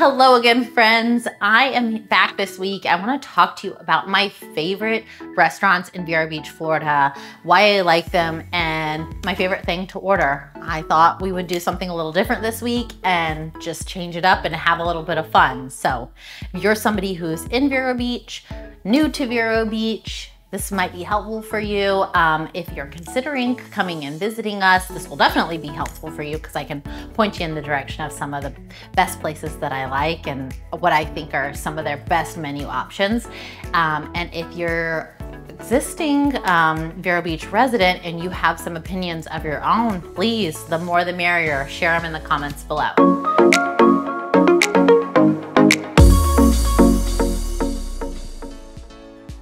Hello again, friends. I am back this week. I want to talk to you about my favorite restaurants in Vero Beach, Florida, why I like them, and my favorite thing to order. I thought we would do something a little different this week and just change it up and have a little bit of fun. So if you're somebody who's in Vero Beach, new to Vero Beach, this might be helpful for you. If you're considering coming and visiting us, this will definitely be helpful for you because I can point you in the direction of some of the best places that I like and what I think are some of their best menu options. And if you're existing Vero Beach resident and you have some opinions of your own, please, the more the merrier. Share them in the comments below.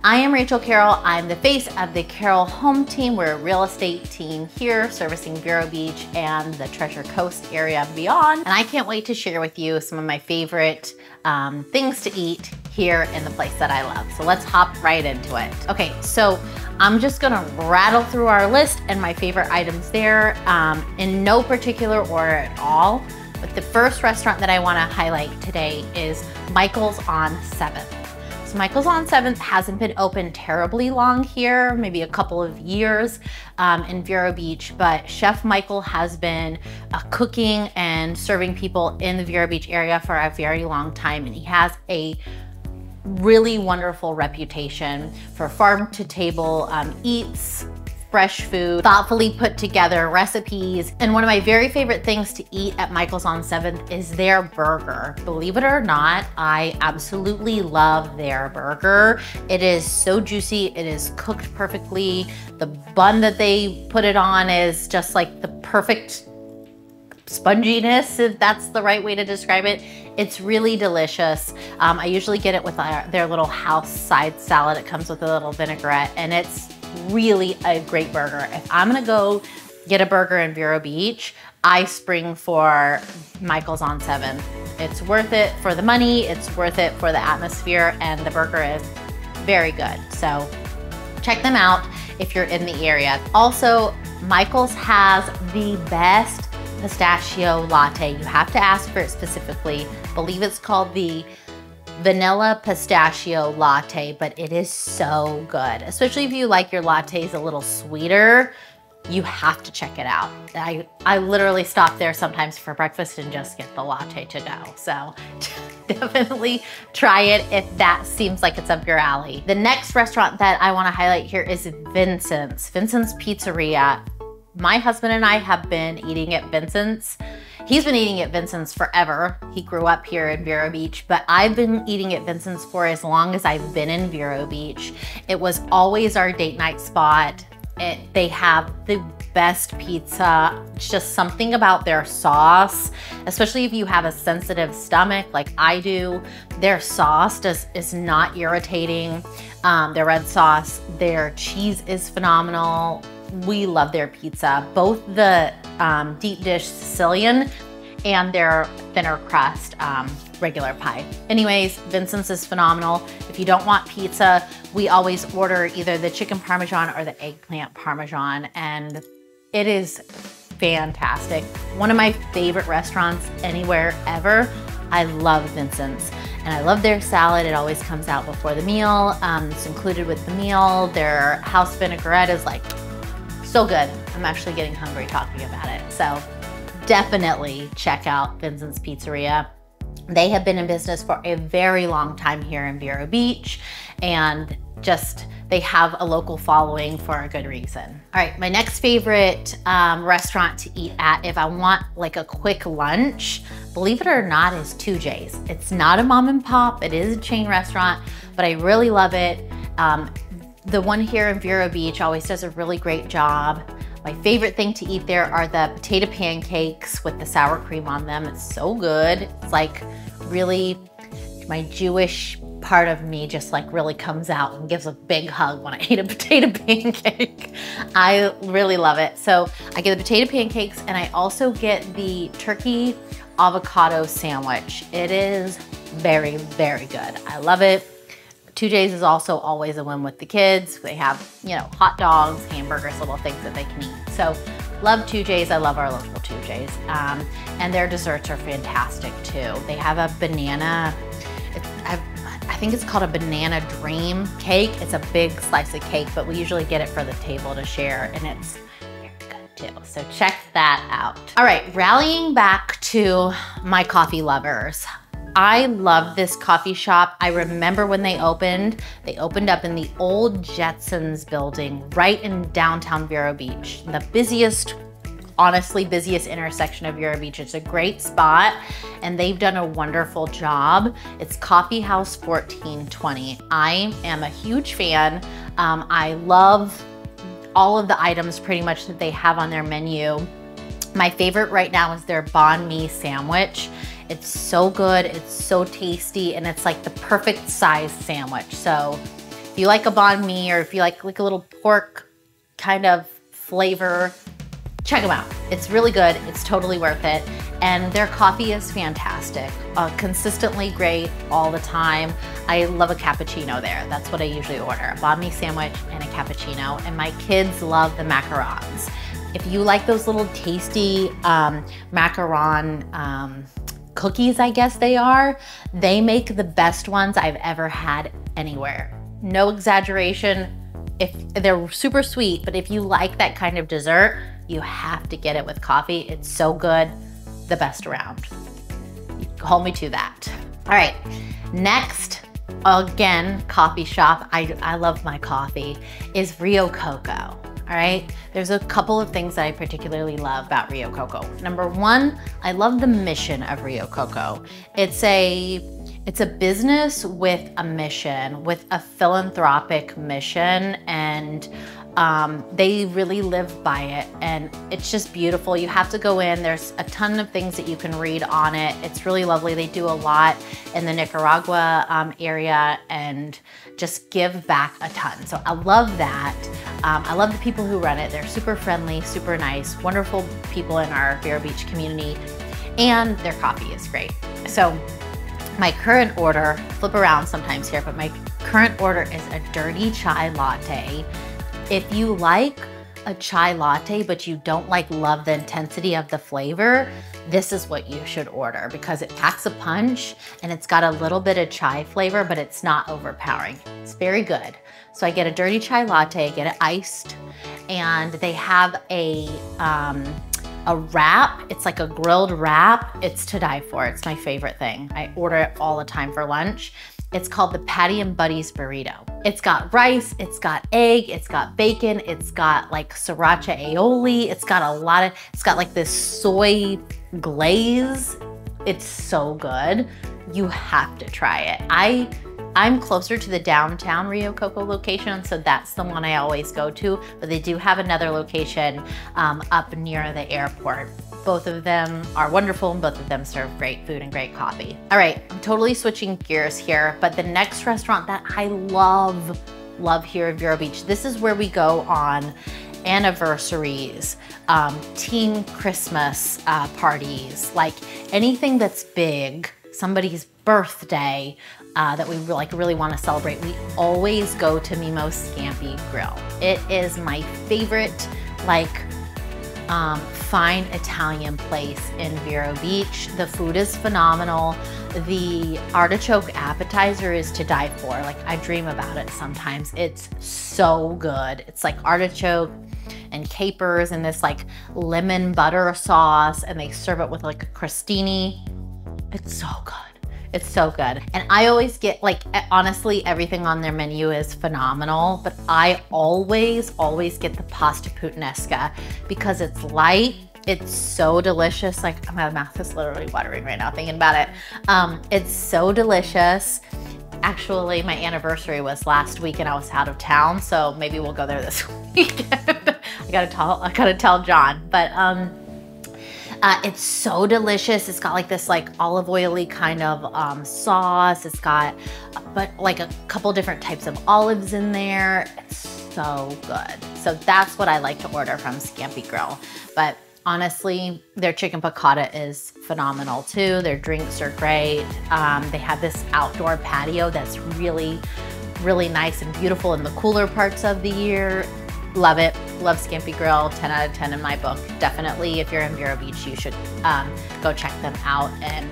I am Rachel Carroll. I'm the face of the Carroll Home Team. We're a real estate team here servicing Vero Beach and the Treasure Coast area and beyond. And I can't wait to share with you some of my favorite things to eat here in the place that I love. So let's hop right into it. Okay, so I'm just gonna rattle through our list and my favorite items there in no particular order at all. But the first restaurant that I wanna highlight today is Michael's on 7th. So Michael's on 7th hasn't been open terribly long here, maybe a couple of years in Vero Beach, but Chef Michael has been cooking and serving people in the Vero Beach area for a very long time, and he has a really wonderful reputation for farm-to-table eats, fresh food, thoughtfully put together recipes. And one of my very favorite things to eat at Michael's on 7th is their burger. Believe it or not, I absolutely love their burger. It is so juicy, it is cooked perfectly. The bun that they put it on is just like the perfect sponginess, if that's the right way to describe it. It's really delicious. I usually get it with their little house side salad. It comes with a little vinaigrette, and it's really a great burger. If I'm gonna go get a burger in Vero Beach, I spring for Michael's on 7th. It's worth it for the money, it's worth it for the atmosphere, and the burger is very good. So check them out if you're in the area. Also, Michael's has the best pistachio latte. You have to ask for it specifically. I believe it's called the vanilla pistachio latte, but it is so good. Especially if you like your lattes a little sweeter, you have to check it out. I literally stop there sometimes for breakfast and just get the latte to go. So definitely try it if that seems like it's up your alley. The next restaurant that I wanna highlight here is Vincent's Pizzeria. My husband and I have been eating at Vincent's. He's been eating at Vincent's forever. He grew up here in Vero Beach, but I've been eating at Vincent's for as long as I've been in Vero Beach. It was always our date night spot. They have the best pizza. It's just something about their sauce, especially if you have a sensitive stomach like I do. Their sauce is not irritating. Their red sauce, their cheese is phenomenal. We love their pizza, both the deep dish Sicilian and their thinner crust regular pie. Anyways, Vincent's is phenomenal. If you don't want pizza, we always order either the chicken parmesan or the eggplant parmesan, and it is fantastic. One of my favorite restaurants anywhere ever. I love Vincent's, and I love their salad. It always comes out before the meal. It's included with the meal. Their house vinaigrette is like so good. I'm actually getting hungry talking about it. So definitely check out Vincent's Pizzeria. They have been in business for a very long time here in Vero Beach, and just they have a local following for a good reason. All right, my next favorite restaurant to eat at if I want like a quick lunch, believe it or not, is 2J's. It's not a mom and pop, it is a chain restaurant, but I really love it. The one here in Vero Beach always does a really great job. My favorite thing to eat there are the potato pancakes with the sour cream on them. It's so good. It's like really, my Jewish part of me just like really comes out and gives a big hug when I eat a potato pancake. I really love it. So I get the potato pancakes, and I also get the turkey avocado sandwich. It is very, very good. I love it. 2J's is also always a win with the kids. They have, you know, hot dogs, hamburgers, little things that they can eat. So Love 2J's, I love our local 2J's. And their desserts are fantastic too. They have a banana, I think it's called a banana dream cake. It's a big slice of cake, but we usually get it for the table to share, and it's very good too. So check that out. All right, rallying back to my coffee lovers. I love this coffee shop. I remember when they opened up in the old Jetsons building right in downtown Vero Beach, the busiest, honestly busiest intersection of Vero Beach. It's a great spot and they've done a wonderful job. It's Coffee House 1420. I am a huge fan. I love all of the items pretty much that they have on their menu. My favorite right now is their banh mi sandwich. It's so good, it's so tasty, and it's like the perfect size sandwich. So if you like a banh mi or if you like a little pork kind of flavor, check them out. It's really good, it's totally worth it. And their coffee is fantastic, consistently great all the time. I love a cappuccino there. That's what I usually order, a banh mi sandwich and a cappuccino. And my kids love the macarons. If you like those little tasty macaron cookies, I guess they are, they make the best ones I've ever had anywhere. No exaggeration. If they're super sweet, but if you like that kind of dessert, you have to get it with coffee. It's so good, the best around. Hold me to that. All right, next, again, coffee shop. I love my coffee, is Rio Coco. All right, there's a couple of things that I particularly love about Rio Coco. Number one, I love the mission of Rio Coco. It's a business with a mission, with a philanthropic mission, and they really live by it, and it's just beautiful. You have to go in. There's a ton of things that you can read on it. It's really lovely. They do a lot in the Nicaragua area and just give back a ton. So I love that. I love the people who run it. They're super friendly, super nice, wonderful people in our Vero Beach community, and their coffee is great. So my current order, flip around sometimes here, but my current order is a dirty chai latte. If you like a chai latte, but you don't love the intensity of the flavor, this is what you should order because it packs a punch and it's got a little bit of chai flavor, but it's not overpowering. It's very good. So I get a dirty chai latte, get it iced, and they have a wrap. It's like a grilled wrap. It's to die for. It's my favorite thing. I order it all the time for lunch. It's called the Patty and Buddies burrito. It's got rice, it's got egg, it's got bacon, it's got like sriracha aioli, it's got like this soy glaze. It's so good. You have to try it. I'm closer to the downtown Rio Coco location, so that's the one I always go to, but they do have another location up near the airport. Both of them are wonderful and both of them serve great food and great coffee. All right, I'm totally switching gears here, but the next restaurant that I love here at Vero Beach, this is where we go on anniversaries, teen Christmas parties, like anything that's big, somebody's birthday that we really want to celebrate. We always go to Mimo's Scampi Grill. It is my favorite, fine Italian place in Vero Beach. The food is phenomenal. The artichoke appetizer is to die for. I dream about it sometimes. It's so good. It's like artichoke and capers and this lemon butter sauce, and they serve it with a crostini. It's so good. It's so good. And I always get, honestly, everything on their menu is phenomenal, but I always get the pasta puttanesca because it's light, it's so delicious. My mouth is literally watering right now thinking about it. It's so delicious. Actually, my anniversary was last week and I was out of town, so maybe we'll go there this weekend. I gotta tell John, but it's so delicious. It's got this olive oily kind of sauce. It's got a couple different types of olives in there. It's so good. So that's what I like to order from Scampi Grill. But honestly, their chicken piccata is phenomenal too. Their drinks are great. They have this outdoor patio that's really nice and beautiful in the cooler parts of the year. Love it. love Scampi Grill, 10 out of 10 in my book. Definitely, if you're in Vero Beach, you should go check them out, and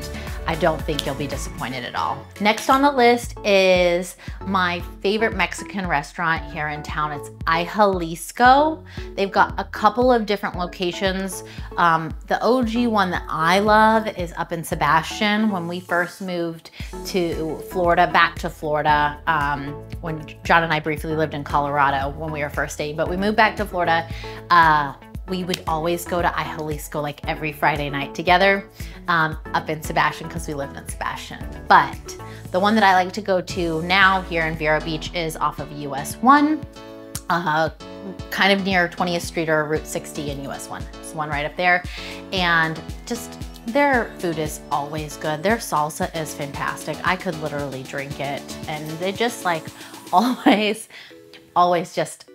I don't think you'll be disappointed at all. Next on the list is my favorite Mexican restaurant here in town. It's Ay Jalisco. They've got a couple of different locations. The OG one that I love is up in Sebastian. When we first moved to Florida, back to Florida, when John and I briefly lived in Colorado when we were first dating, but we moved back to Florida, we would always go to Ay Jalisco like every Friday night together up in Sebastian because we lived in Sebastian. But the one that I like to go to now here in Vero Beach is off of US 1, kind of near 20th Street or Route 60 in US 1. It's the one right up there. And just their food is always good. Their salsa is fantastic. I could literally drink it. And they just like always just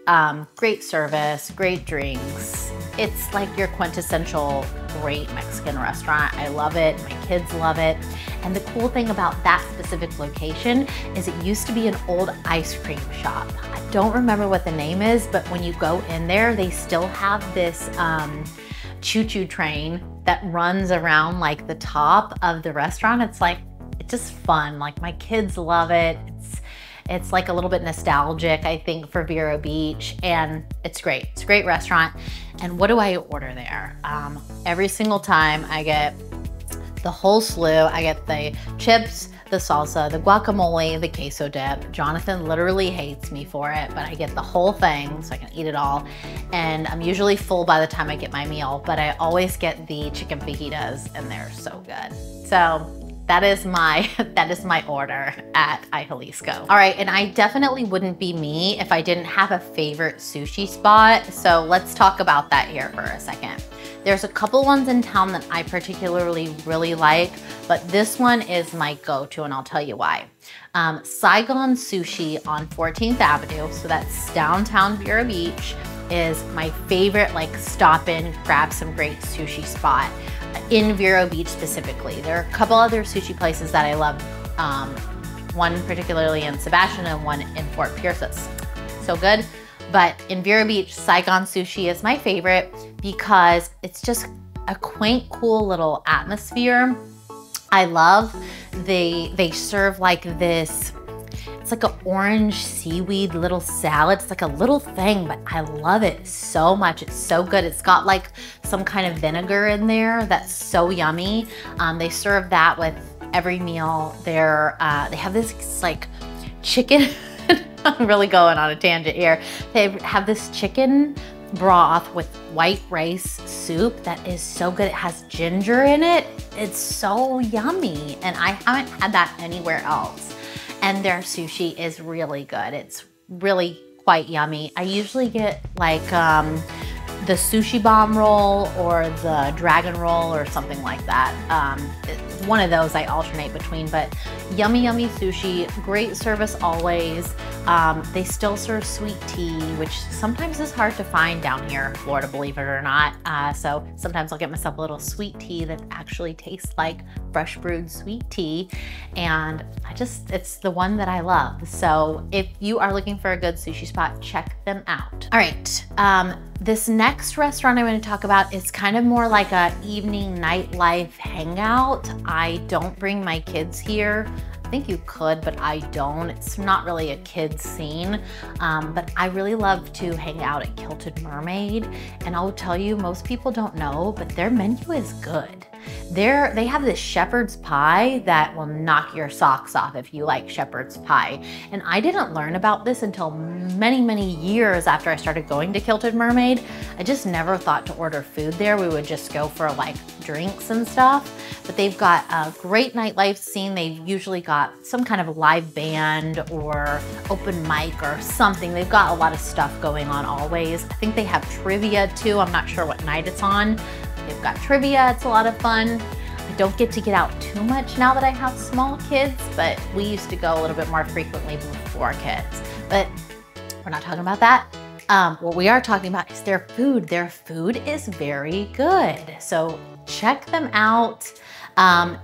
great service, great drinks. It's like your quintessential great Mexican restaurant. I love it, my kids love it. And the cool thing about that specific location is it used to be an old ice cream shop. I don't remember what the name is, but when you go in there, they still have this choo-choo train that runs around like the top of the restaurant. It's just fun. Like my kids love it. It's like a little bit nostalgic, I think, for Vero Beach, and it's great. It's a great restaurant. And what do I order there? Every single time I get the whole slew. I get the chips, the salsa, the guacamole, the queso dip. Jonathan literally hates me for it, but I get the whole thing so I can eat it all. And I'm usually full by the time I get my meal, but I always get the chicken fajitas and they're so good. So that is my order at Ay Jalisco. All right, and I definitely wouldn't be me if I didn't have a favorite sushi spot. So let's talk about that here for a second. There's a couple ones in town that I particularly really like, but this one is my go-to, and I'll tell you why. Saigon Sushi on 14th Avenue, so that's downtown Vero Beach, is my favorite, like, stop in, grab some great sushi spot in Vero Beach specifically. There are a couple other sushi places that I love, one particularly in Sebastian and one in Fort Pierce that's so good. But in Vero Beach, Saigon Sushi is my favorite because it's just a quaint, cool little atmosphere. I love they serve like this, it's like an orange seaweed little salad. It's like a little thing, but I love it so much. It's so good. It's got like some kind of vinegar in there that's so yummy. They serve that with every meal. They have this like chicken, I'm really going on a tangent here. They have this chicken broth with white rice soup that is so good. It has ginger in it. It's so yummy, and I haven't had that anywhere else. And their sushi is really good. It's really quite yummy. I usually get like the sushi bomb roll or the dragon roll or something like that. One of those I alternate between, but yummy, yummy sushi, great service always. They still serve sweet tea, which sometimes is hard to find down here in Florida, believe it or not. So sometimes I'll get myself a little sweet tea that actually tastes like fresh brewed sweet tea. And it's the one that I love. So if you are looking for a good sushi spot, check them out. All right, this next restaurant I'm going to talk about is kind of more like a evening nightlife hangout. I don't bring my kids here. I think you could, but I don't. It's not really a kids scene, but I really love to hang out at Kilted Mermaid. And I'll tell you, most people don't know, but their menu is good. They have this shepherd's pie that will knock your socks off if you like shepherd's pie. And I didn't learn about this until many, many years after I started going to Kilted Mermaid. I just never thought to order food there. We would just go for like drinks and stuff. But they've got a great nightlife scene. They've usually got some kind of live band or open mic or something. They've got a lot of stuff going on always. I think they have trivia too. I'm not sure what night it's on. They've got trivia, it's a lot of fun. I don't get to get out too much now that I have small kids, but we used to go a little bit more frequently before kids. But we're not talking about that. What we are talking about is their food. Their food is very good. So check them out.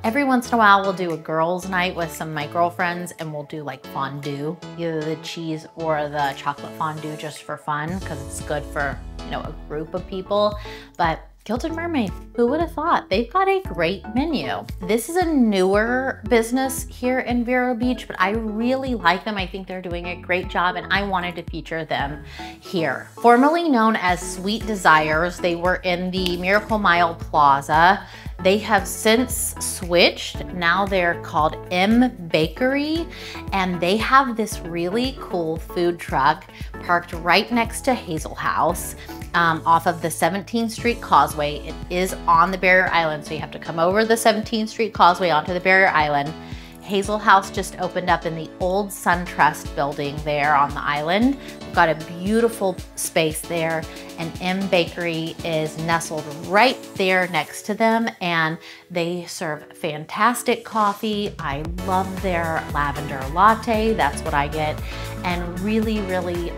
Every once in a while, we'll do a girls' night with some of my girlfriends, and we'll do like fondue, either the cheese or the chocolate fondue just for fun, because it's good for you know, a group of people, but Gilded Mermaid, who would have thought? They've got a great menu. This is a newer business here in Vero Beach, but I really like them. I think they're doing a great job and I wanted to feature them here. Formerly known as Sweet Desires, they were in the Miracle Mile Plaza. They have since switched. Now they're called M Bakery, and they have this really cool food truck parked right next to Hazel House off of the 17th Street Causeway. It is on the barrier island, so you have to come over the 17th Street Causeway onto the barrier island. Hazel House just opened up in the old SunTrust building there on the island. We've got a beautiful space there, and M Bakery is nestled right there next to them, and they serve fantastic coffee. I love their lavender latte, that's what I get, and really, really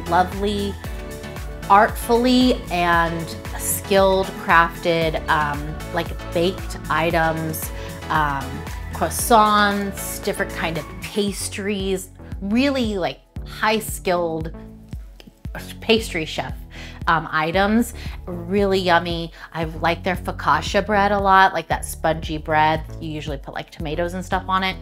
lovely, artfully and skilled crafted, like baked items, croissants, different kind of pastries, really like high skilled pastry chef items, really yummy. I like their focaccia bread a lot, like that spongy bread. You usually put like tomatoes and stuff on it.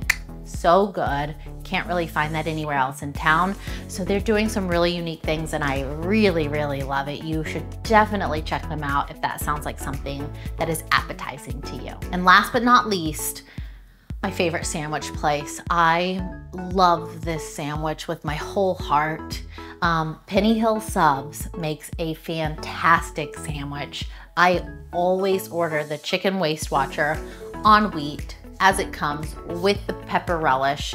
So good. Can't really find that anywhere else in town. So they're doing some really unique things and I really, really love it. You should definitely check them out if that sounds like something that is appetizing to you. And last but not least, my favorite sandwich place. I love this sandwich with my whole heart. Penny Hill Subs makes a fantastic sandwich. I always order the chicken waist watcher on wheat as it comes with the pepper relish.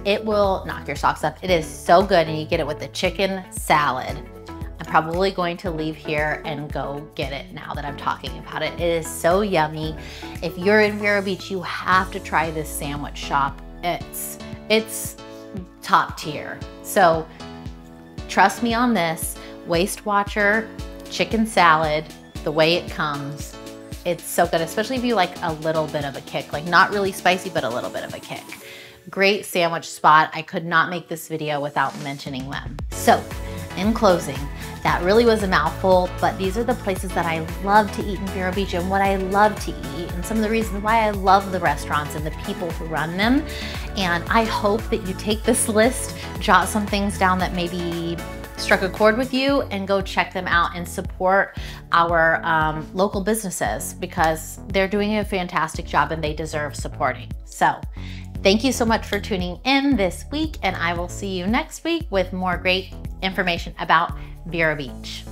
It will knock your socks up. It is so good, and you get it with the chicken salad. I'm probably going to leave here and go get it now that I'm talking about it. It is so yummy. If you're in Vero Beach, you have to try this sandwich shop. It's top tier. So trust me on this. Waist watcher, chicken salad, the way it comes, it's so good, especially if you like a little bit of a kick, like not really spicy, but a little bit of a kick. Great sandwich spot. I could not make this video without mentioning them. So in closing, that really was a mouthful, but these are the places that I love to eat in Vero Beach and what I love to eat and some of the reasons why I love the restaurants and the people who run them. And I hope that you take this list, jot some things down that maybe struck a chord with you, and go check them out and support our local businesses because they're doing a fantastic job and they deserve supporting. So thank you so much for tuning in this week, and I will see you next week with more great information about Vero Beach.